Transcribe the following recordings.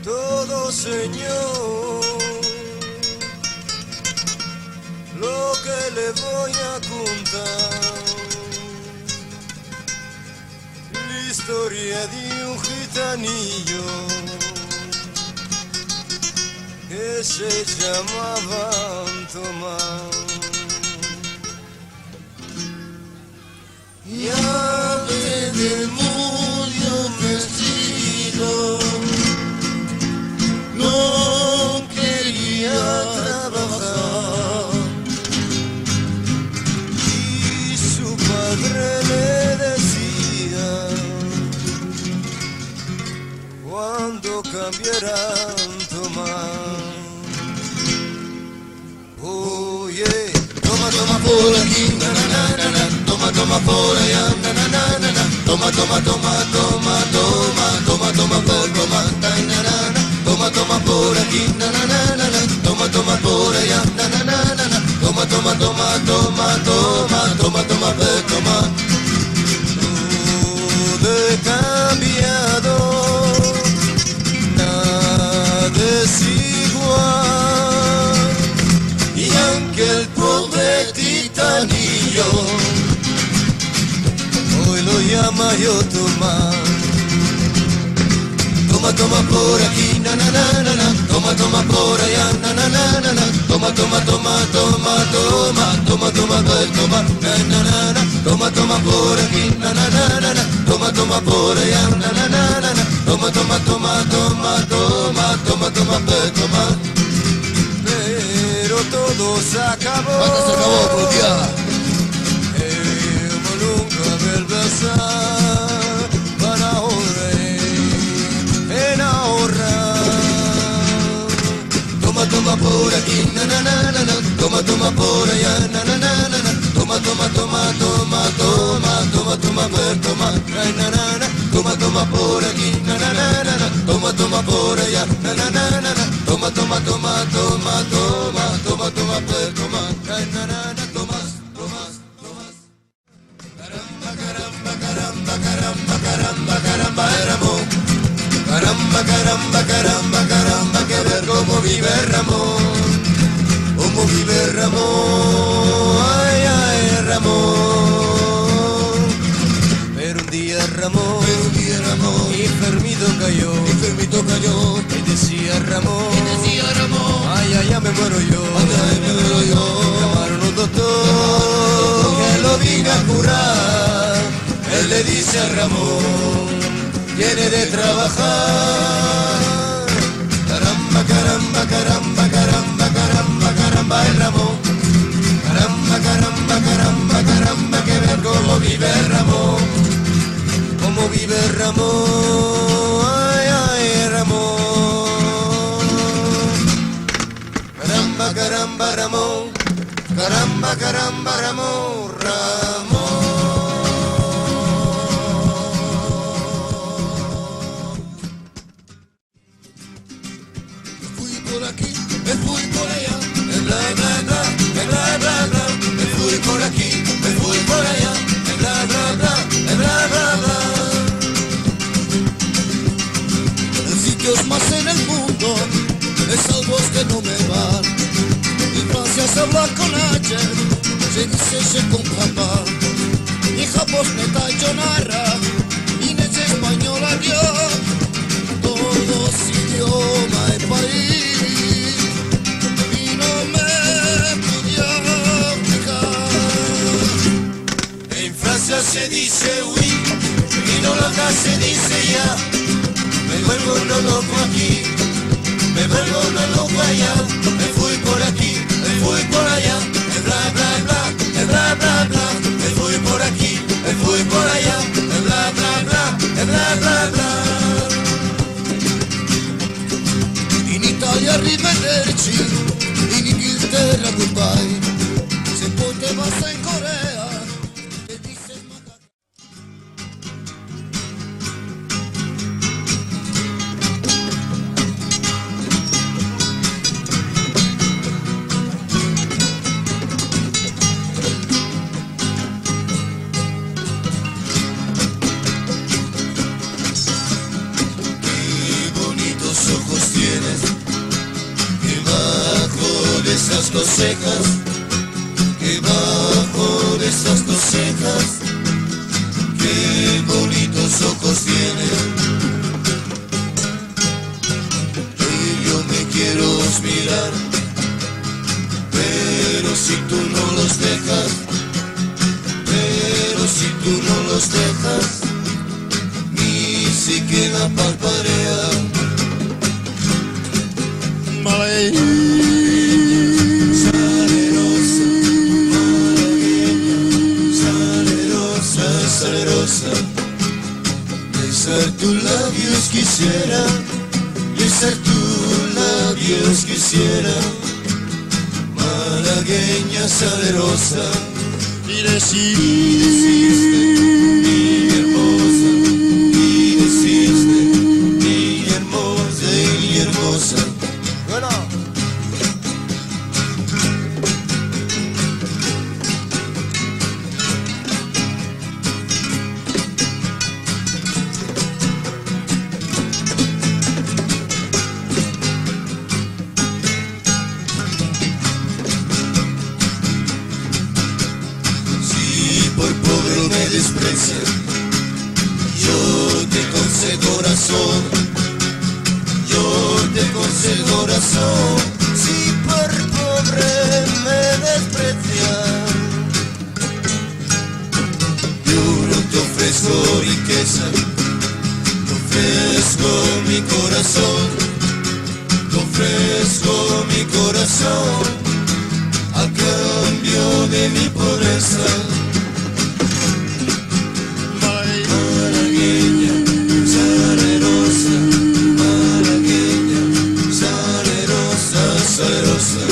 Todo Señor, lo que le voy a contar, la historia de un gitanillo que se llamaba Tomás. Y antes del mundo vestido, no quería trabajar y su padre le decía, cuando cambiarán Tomás. Oye, toma, toma por aquí, na na na na na. Toma, toma por allá, na na na na na. Toma, toma, toma, toma, toma, toma, toma, toma, na na na. Toma, toma por aquí, na na na na na. Toma, toma por allá, na na na na na. Toma, toma, toma, toma, toma, toma, toma, toma. Todo he cambiado, nada es igual. Y aunque el pobre titanillo hoy lo llama yo Tomás. Toma, toma por aquí, na na na na na. Toma, toma por allá, na na na na na. Toma, toma, toma, toma, toma, toma, toma, toma, na na na na. Toma, toma por aquí, na na na na na. Toma, toma por allá, na na na na na. Toma, toma, toma, toma, toma, toma, toma, toma. Pero todo se acabó. ¿Cuándo se acabó, Rutia? Nunca verbasar para en ahorrar. Toma, toma por aquí, na na na na na. Toma, toma por allá, na na na na na. Toma, toma, toma, toma, toma, toma, toma, toma, na na na. Toma, toma por aquí, na na na na na. Toma, toma por allá, na na na na na. Toma, toma, toma, toma, toma, toma, toma, toma, na na na. Tomas, tomas, tomas. Caramba, caramba, caramba, caramba, caramba, caramba, Ramón. Caramba, caramba, caramba, caramba, que ver cómo vive Ramón. Cómo vive Ramón, ay, ay, Ramón. Pero un día Ramón, enfermito cayó, y decía Ramón, ay, ay, ya me muero yo, llamaron un doctor, que lo venga a curar. Él le dice a Ramón, viene de trabajar. Caramba, caramba, caramba, caramba, caramba, caramba, el Ramón. Caramba, caramba, caramba, caramba, que ver cómo vive Ramón. Cómo vive Ramón, ay, ay, Ramón. Caramba, caramba, Ramón. Caramba, caramba, Ramón, Ramón. Me fui por allá, bla bla bla, bla bla bla. Me fui por aquí, me fui por allá, bla bla bla, bla bla bla. En sitios más en el mundo es algo que no me va. Y Francia se habla con H, se dice se con papá. Y Japón neta yo narra, y en española yo. Todos idioma y país. Se dice oui, y no loca se dice ya. Me vuelvo uno loco aquí, me vuelvo uno loco allá. Me fui por aquí, me fui por allá, bla bla bla, bla bla bla. Me fui por aquí, me fui por allá, bla bla bla, bla bla bla. In Italia arrivederci, in Inghilterra goodbye. Se poteva stare in Corea. cejas, que bajo de esas dos cejas, qué bonitos ojos tienen. Y yo me quiero mirar, pero si tú no los dejas, pero si tú no los dejas, ni siquiera parpadean. Salerosa, malagueña, salerosa, besar tus labios quisiera, besar tus labios quisiera, malagueña salerosa, y decir, niña hermosa, y deciste, niña hermosa, niña hermosa. Bueno. Si por pobre me desprecias, yo te concedo razón, yo te concedo razón. Si por pobre me desprecias, yo no te ofrezco riqueza, te ofrezco mi corazón, te ofrezco mi corazón, a cambio de mi pobreza. Malagueña, salerosa, malagueña, salerosa, salerosa.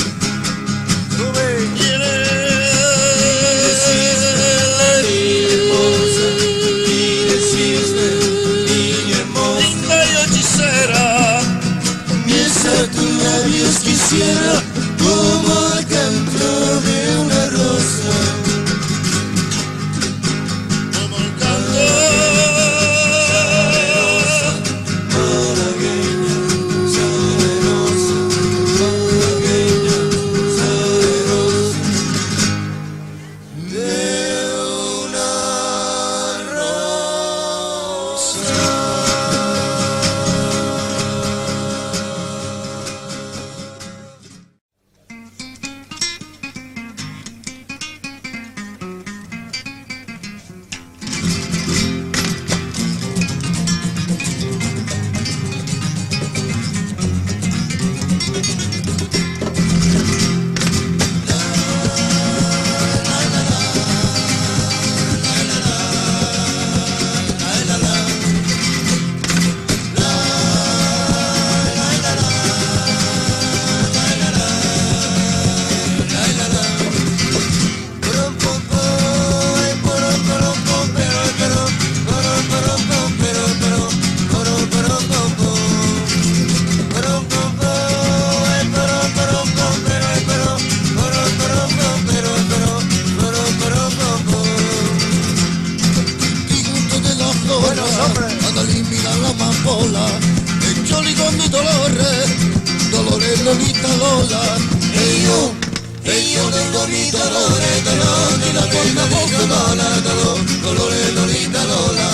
Y deciste, niña hermosa, linda y hechicera, besar tus labios quisiera, como el canto de una rosa. como el canto. Malagueña, salerosa, malagueña, salerosa, de una rosa. Ad eliminare la mampola e gioli con mi dolore, dolore Lolita Lola. E io tengo mi dolore, dolore, la pena di Lola, dolore, Lolita Lola.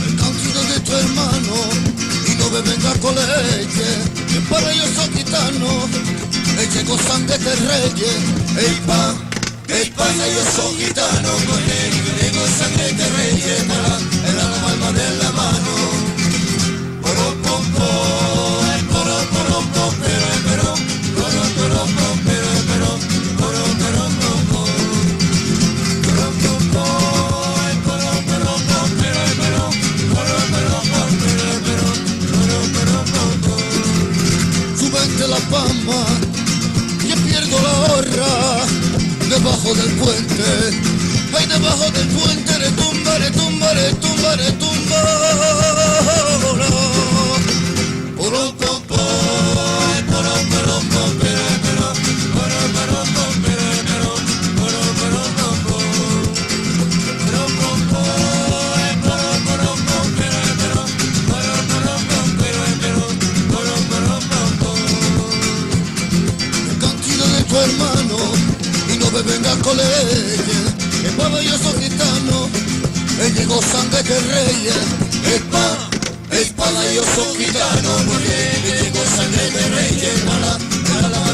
El cantito de tu hermano y no me venga con leche, que para ellos son gitanos, leche gozan de que reyes. Ey pa, yo soy gitano, con él, tengo sangre de reyes, en la palma de la mano. Súbete la pama, que pierdo la hora, debajo del puente, ay debajo del puente, retumba, retumba, retumba, retumba. Poro, poro, poro. Tu hermano y no me venga con leche, el maravilloso gitano, él llegó sangre que reyes, espada y oso gitano, porque él llegó sangre de reyes, para